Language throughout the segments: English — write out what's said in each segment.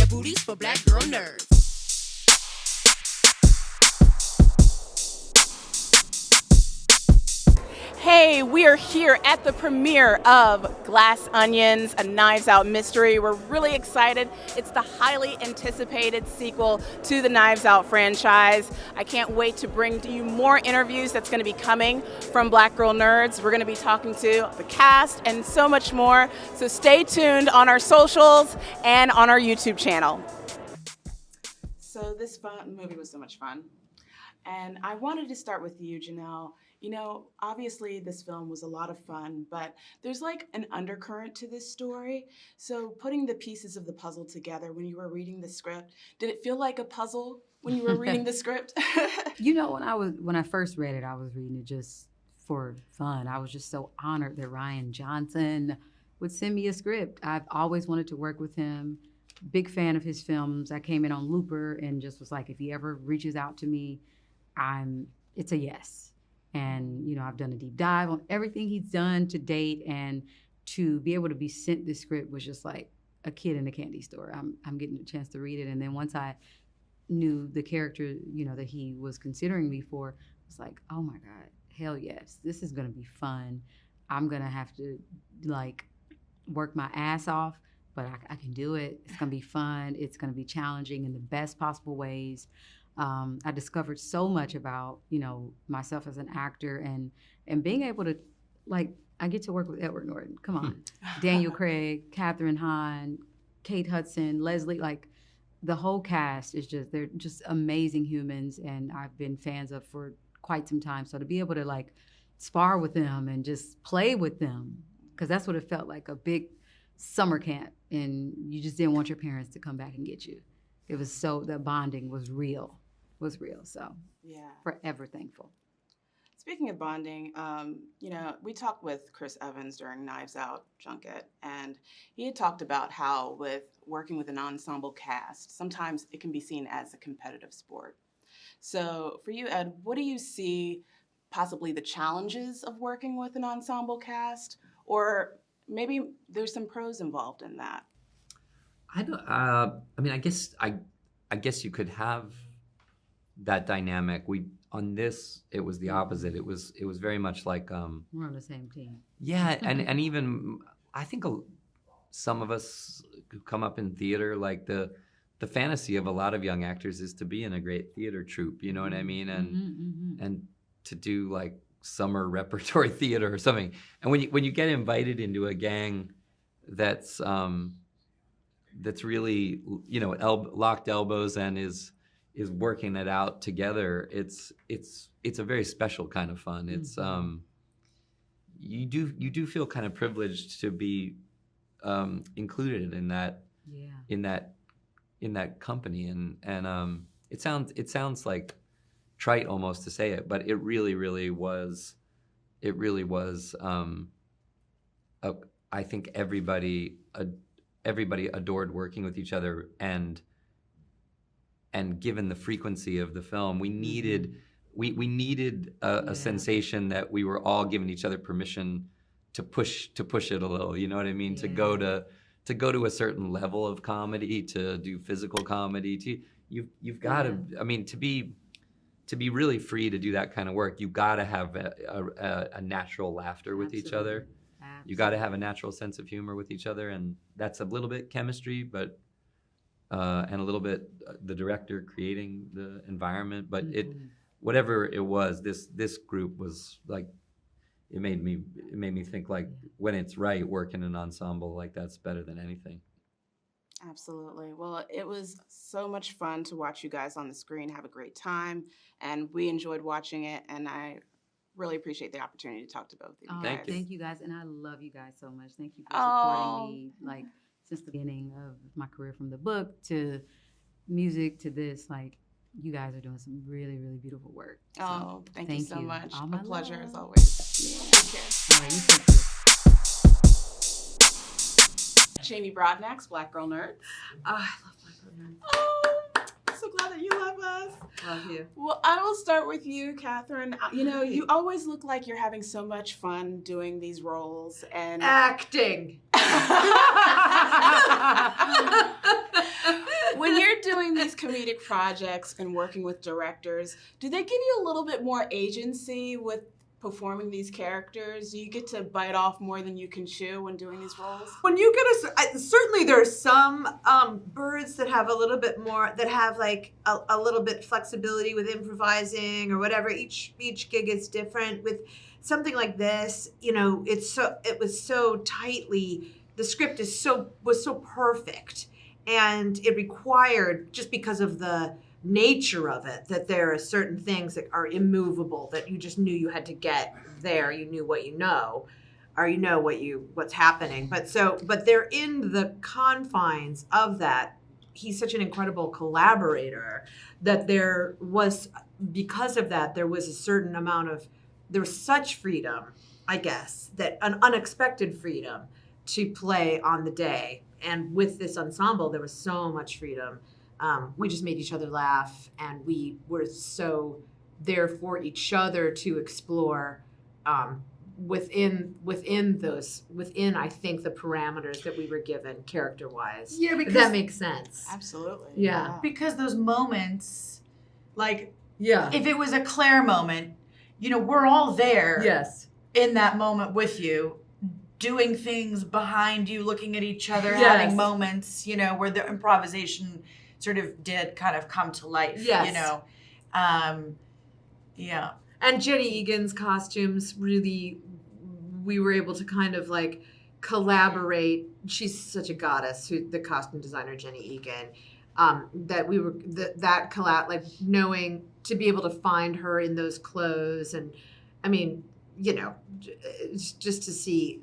booties for black girl nerds. Hey, we are here at the premiere of Glass Onions, a Knives Out mystery. We're really excited. It's the highly anticipated sequel to the Knives Out franchise. I can't wait to bring to you more interviews that's going to be coming from Black Girl Nerds. We're going to be talking to the cast and so much more. So stay tuned on our socials and on our YouTube channel. So this movie was so much fun. And I wanted to start with you, Janelle. You know, obviously this film was a lot of fun, but there's like an undercurrent to this story. So putting the pieces of the puzzle together when you were reading the script, did it feel like a puzzle when you were reading the script? You know, when I first read it, I was reading it just for fun. I was just so honored that Rian Johnson would send me a script. I've always wanted to work with him. Big fan of his films. I came in on Looper and just was like, if he ever reaches out to me, it's a yes. And, you know, I've done a deep dive on everything he's done to date, and to be able to be sent this script was just like a kid in a candy store. I'm getting a chance to read it. And then once I knew the character, you know, that he was considering me for, I was like, oh my God, hell yes, this is going to be fun. I'm going to have to like work my ass off, but I can do it. It's going to be fun. It's going to be challenging in the best possible ways. I discovered so much about, you know, myself as an actor, and being able to, like, I get to work with Edward Norton. Come on. Daniel Craig, Kathyn, Hahn, Kate Hudson, Leslie, like the whole cast is they're just amazing humans, and I've been fans of for quite some time. So to be able to like spar with them and just play with them, because that's what it felt like, a big summer camp, and you just didn't want your parents to come back and get you. It was so, the bonding was real. So Yeah. forever thankful. Speaking of bonding, you know, we talked with Chris Evans during Knives Out Junket, and he had talked about how with working with an ensemble cast, sometimes it can be seen as a competitive sport. So for you, Ed, what do you see possibly the challenges of working with an ensemble cast, or maybe there's some pros involved in that? I don't. I mean, I guess you could have that dynamic. On this, it was the opposite. It was very much like We're on the same team. yeah, and even I think some of us who come up in theater, like the fantasy of a lot of young actors is to be in a great theater troupe. You know what I mean? And to do like summer repertory theater or something. And when you get invited into a gang that's really, you know, locked elbows and is working it out together, it's a very special kind of fun. It's you do feel kind of privileged to be included in that in that company, and it sounds like trite almost to say it, but it really was I think everybody adored working with each other, and given the frequency of the film, we needed a sensation that we were all giving each other permission to push it a little. You know what I mean? Yeah. To go to a certain level of comedy, to do physical comedy. You've got to. I mean, to be really free to do that kind of work, you got to have a natural laughter with each other. Absolutely. You got to have a natural sense of humor with each other, and that's a little bit chemistry, but and a little bit the director creating the environment. But whatever it was, this group was like, it made me think like, when it's right, working in an ensemble like that's better than anything. Absolutely. Well, it was so much fun to watch you guys on the screen have a great time, and we enjoyed watching it, and I really appreciate the opportunity to talk to both of you guys. Thank you guys, and I love you guys so much. Thank you for supporting me, like, since the beginning of my career, from the book to music to this. Like, you guys are doing some really, really beautiful work. So, thank you so much. All a pleasure love. as always. Yeah. Take care. All right, you take care. Jamie Broadnax, Black Girl Nerd. Oh, I love Black Girl Nerd. so glad that you love us. Love you. Well, I will start with you, Kathyn. You know, you always look like you're having so much fun doing these roles and acting. When you're doing these comedic projects and working with directors, do they give you a little bit more agency with performing these characters? Do you get to bite off more than you can chew when doing these roles? When you get certainly there are some birds that have a little bit more, that have like a little bit flexibility with improvising or whatever. Each gig is different. With something like this, you know, it was so tightly, the script was so perfect, and it required, just because of the nature of it, that there are certain things that are immovable, that you just knew you had to get there. You knew what you know, or you know what's happening. But they're in the confines of that. He's such an incredible collaborator that because of that, there was a certain amount of, there was such freedom, I guess, that an unexpected freedom to play on the day. And with this ensemble, there was so much freedom. We just made each other laugh, and we were so there for each other to explore within I think the parameters that we were given character-wise. Yeah, because if that makes sense. Absolutely. Yeah. Because those moments, like, Yeah. if it was a Claire moment, you know, we're all there Yes. in that moment with you, doing things behind you, looking at each other, Yes. having moments, you know, where the improvisation sort of did kind of come to life, Yes. you know. Yeah. And Jenny Egan's costumes, really, we were able to kind of like collaborate. She's such a goddess, the costume designer, Jenny Egan. That we were, that collab, like knowing, to be able to find her in those clothes. And I mean, you know, just to see,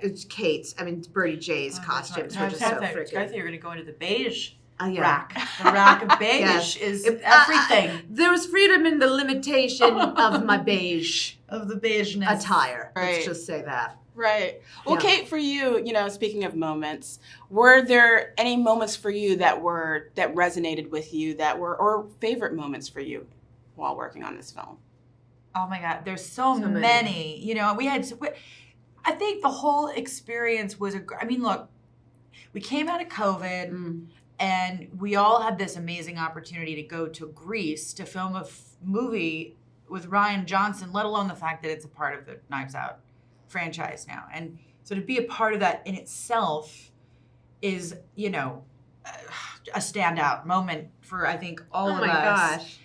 it's Kate's, Birdie Jay's costumes were just so I freaking. thought you were going to go into the beige Yeah. rack. The rack of beige Yes. is If- everything There was freedom in the limitation of my beige of the beigeness. attire. Right. Let's just say that. Right. Well, Yeah. Kate, for you, you know, speaking of moments, were there any moments for you that resonated with you, or favorite moments for you while working on this film? Oh my God, there's so many. many. You know, I think the whole experience was look, we came out of COVID and we all had this amazing opportunity to go to Greece to film a movie with Rian Johnson, let alone the fact that it's a part of the Knives Out franchise now. And so to be a part of that in itself is, you know, a standout moment for, I think, all of us. Oh my gosh.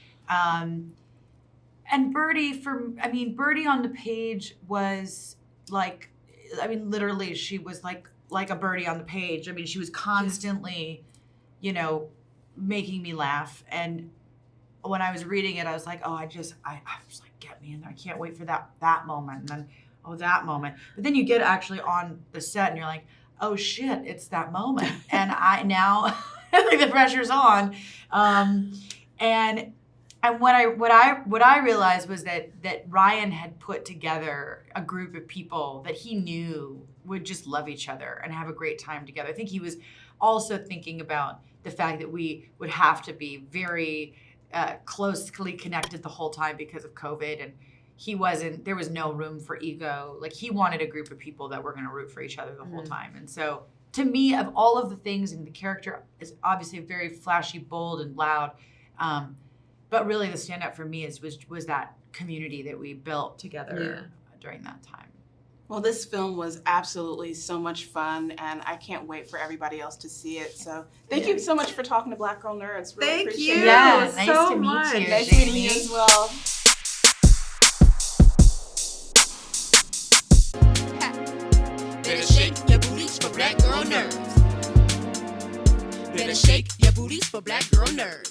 And Birdie Birdie on the page was like, literally she was like a birdie on the page. She was constantly, you know, making me laugh. And when I was reading it, I was like, I was like, get me in there. I can't wait for that moment. And then, that moment. But then you get actually on the set and you're like, oh shit, it's that moment. And I think the pressure's on. And what I realized was that Rian had put together a group of people that he knew would just love each other and have a great time together. I think he was also thinking about the fact that we would have to be very closely connected the whole time because of COVID, and there was no room for ego. Like, he wanted a group of people that were going to root for each other the whole time. And so to me, of all of the things, and the character is obviously very flashy, bold, and loud, but really the standout for me was that community that we built together during that time. Well, this film was absolutely so much fun, and I can't wait for everybody else to see it. So thank you so much for talking to Black Girl Nerds. Really Thank appreciate you. it. Yeah, nice so to meet much. you. Nice meeting you as well. Better shake your booties for Black Girl Nerds. Better shake your booties for Black Girl Nerds.